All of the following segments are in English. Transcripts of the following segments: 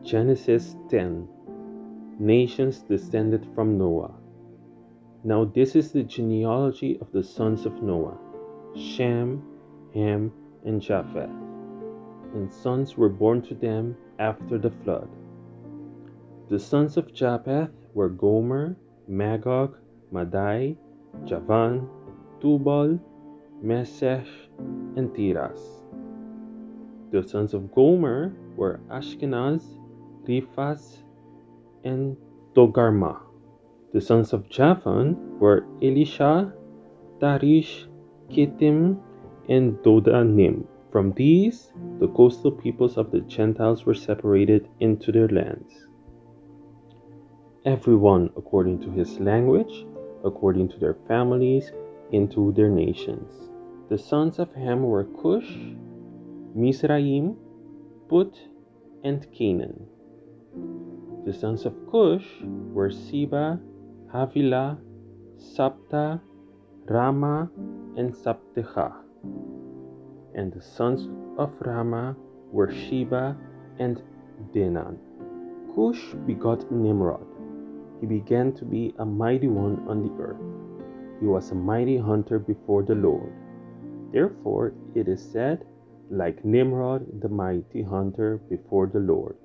Genesis 10. Nations descended from Noah. Now this is the genealogy of the sons of Noah: Shem, Ham, and Japheth. And sons were born to them after the flood. The sons of Japheth were Gomer, Magog, Madai, Javan, Tubal, Meshech, and Tiras. The sons of Gomer were Ashkenaz, Rifas, and Togarmah. The sons of Javan were Elisha, Tarish, Kittim, and Dodanim. From these, the coastal peoples of the Gentiles were separated into their lands, everyone according to his language, according to their families, into their nations. The sons of Ham were Cush, Mizraim, Put, and Canaan. The sons of Cush were Seba, Havilah, Sabta, Rama, and Sabtecha. And the sons of Rama were Sheba and Denan. Cush begot Nimrod. He began to be a mighty one on the earth. He was a mighty hunter before the Lord. Therefore it is said, like Nimrod, the mighty hunter before the Lord.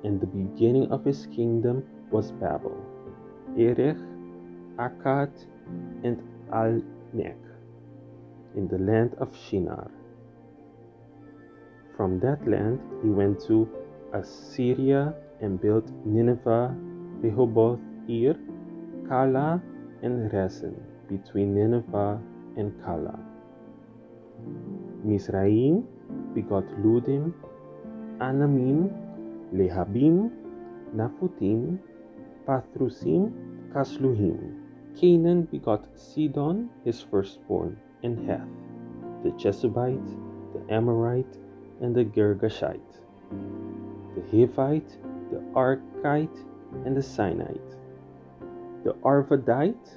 And the beginning of his kingdom was Babel, Erech, Akkad, and Alnech, in the land of Shinar. From that land he went to Assyria and built Nineveh, Rehoboth, Ir, Kala, and Resen, between Nineveh and Kala. Mizraim begot Ludim, Anamim, Lehabim, Naphutim, Pathrusim, Kasluhim. Canaan begot Sidon, his firstborn, and Heth, the Jezebite, the Amorite, and the Girgashite, the Hivite, the Archite, and the Sinite, the Arvadite,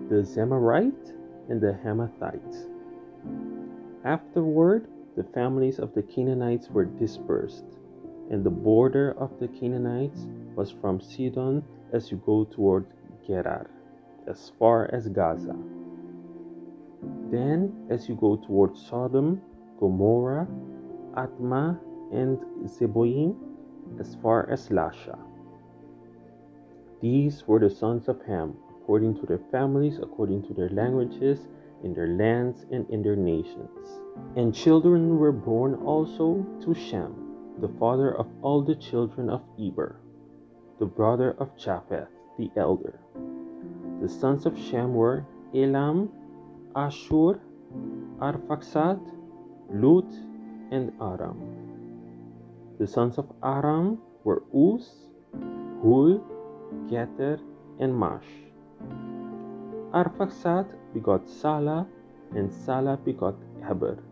the Zemarite, and the Hamathite. Afterward, the families of the Canaanites were dispersed, and the border of the Canaanites was from Sidon as you go toward Gerar, as far as Gaza. Then, as you go toward Sodom, Gomorrah, Admah, and Zeboim, as far as Lasha. These were the sons of Ham, according to their families, according to their languages, in their lands, and in their nations. And children were born also to Shem, the father of all the children of Eber, the brother of Japheth, the elder. The sons of Shem were Elam, Ashur, Arphaxad, Lut, and Aram. The sons of Aram were Uz, Hul, Geter, and Mash. Arphaxad begot Salah, and Salah begot Eber.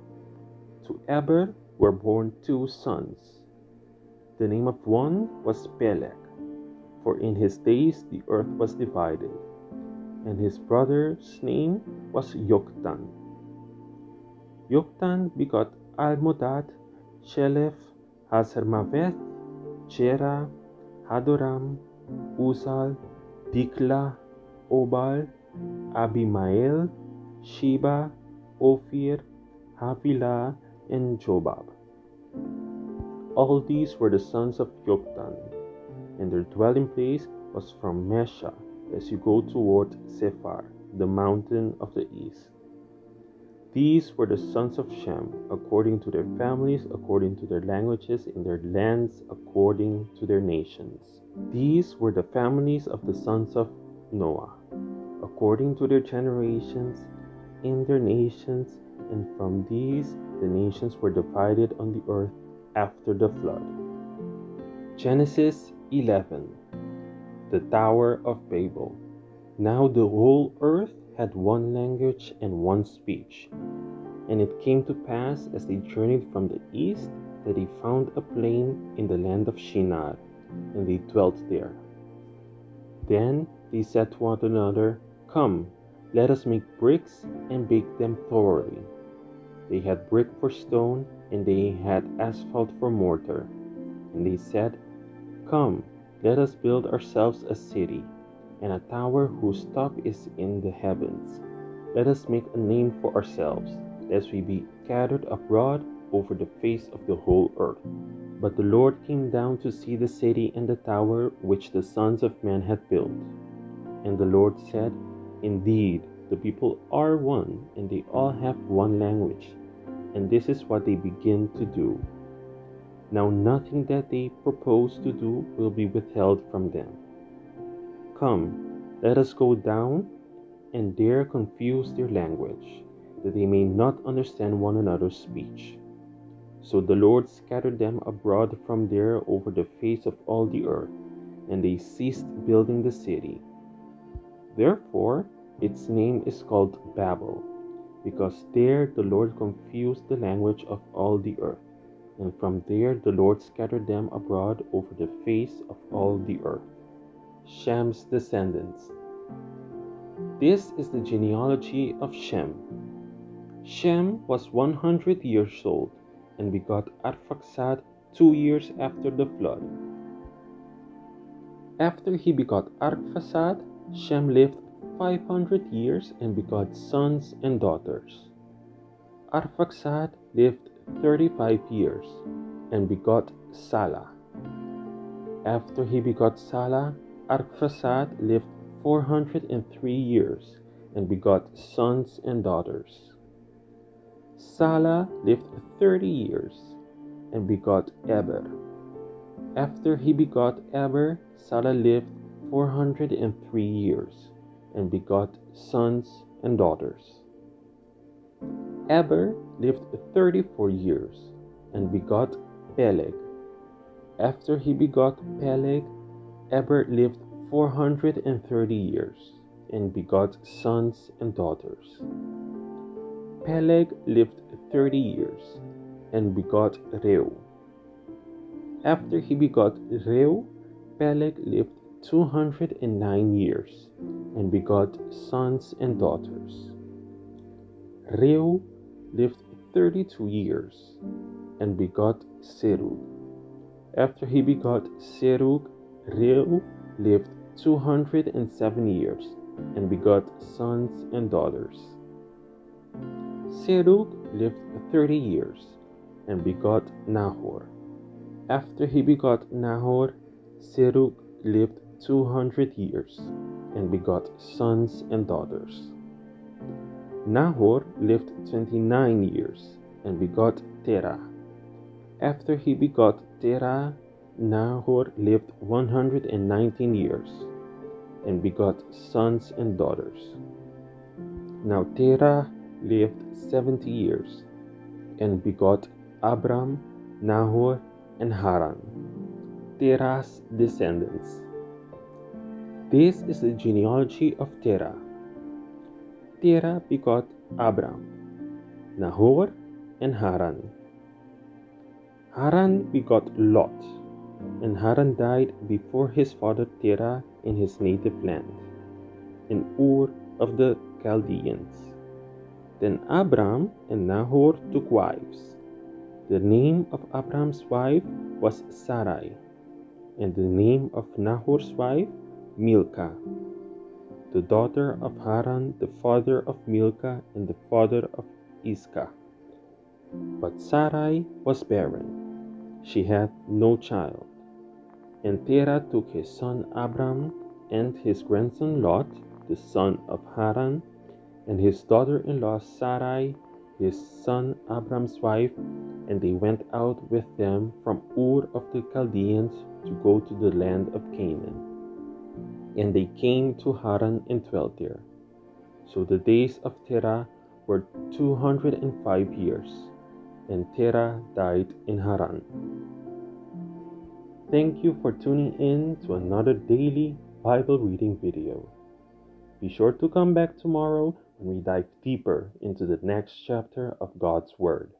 To Eber were born two sons. The name of one was Peleg, for in his days the earth was divided, and his brother's name was Yoktan. Yoktan begot Almodad, Shelef, Hazarmaveth, Jera, Hadoram, Uzal, Dikla, Obal, Abimael, Sheba, Ophir, Havilah, and Jobab. All these were the sons of Yoktan, and their dwelling place was from Mesha as you go toward Sephar, the mountain of the east. These were the sons of Shem, according to their families, according to their languages, in their lands, according to their nations. These were the families of the sons of Noah, according to their generations, in their nations, and from these the nations were divided on the earth after the flood. Genesis 11. The Tower of Babel. Now the whole earth had one language and one speech. And it came to pass, as they journeyed from the east, that they found a plain in the land of Shinar, and they dwelt there. Then they said to one another, Come, let us make bricks and bake them thoroughly. They had brick for stone, and they had asphalt for mortar. And they said, "Come, let us build ourselves a city, and a tower whose top is in the heavens. Let us make a name for ourselves, lest we be scattered abroad over the face of the whole earth." But the Lord came down to see the city and the tower which the sons of men had built. And the Lord said, "Indeed, the people are one, and they all have one language, and this is what they begin to do. Now nothing that they propose to do will be withheld from them. Come, let us go down and there confuse their language, that they may not understand one another's speech." So the Lord scattered them abroad from there over the face of all the earth, and they ceased building the city. Therefore, its name is called Babel, because there the Lord confused the language of all the earth, and from there the Lord scattered them abroad over the face of all the earth. Shem's descendants. This is the genealogy of Shem. Shem was 100 years old, and begot Arphaxad 2 years after the flood. After he begot Arphaxad, Shem lived 500 years and begot sons and daughters. Arphaxad lived 35 years and begot Salah. After he begot Salah, Arphaxad lived 403 years and begot sons and daughters. Salah lived 30 years and begot Eber. After he begot Eber, Salah lived 403 years and begot sons and daughters. Eber lived 34 years and begot Peleg. After he begot Peleg, Eber lived 430 years and begot sons and daughters. Peleg lived 30 years and begot Reu. After he begot Reu, Peleg lived 209 years and begot sons and daughters. Reu lived 32 years and begot Serug. After he begot Serug, Reu lived 207 years and begot sons and daughters. Serug lived 30 years and begot Nahor. After he begot Nahor, Serug lived 200 years and begot sons and daughters. Nahor lived 29 years and begot Terah. After he begot Terah, Nahor lived 119 years and begot sons and daughters. Now Terah lived 70 years and begot Abram, Nahor, and Haran, Terah's descendants. This is the genealogy of Terah. Terah begot Abram, Nahor, and Haran. Haran begot Lot, and Haran died before his father Terah in his native land, in Ur of the Chaldeans. Then Abram and Nahor took wives. The name of Abram's wife was Sarai, and the name of Nahor's wife Milcah, the daughter of Haran, the father of Milcah and the father of Iscah. But Sarai was barren; she had no child. And Terah took his son Abram and his grandson Lot, the son of Haran, and his daughter-in-law Sarai, his son Abram's wife, and they went out with them from Ur of the Chaldeans to go to the land of Canaan. And they came to Haran and dwelt there. So the days of Terah were 205 years, and Terah died in Haran. Thank you for tuning in to another daily Bible reading video. Be sure to come back tomorrow when we dive deeper into the next chapter of God's Word.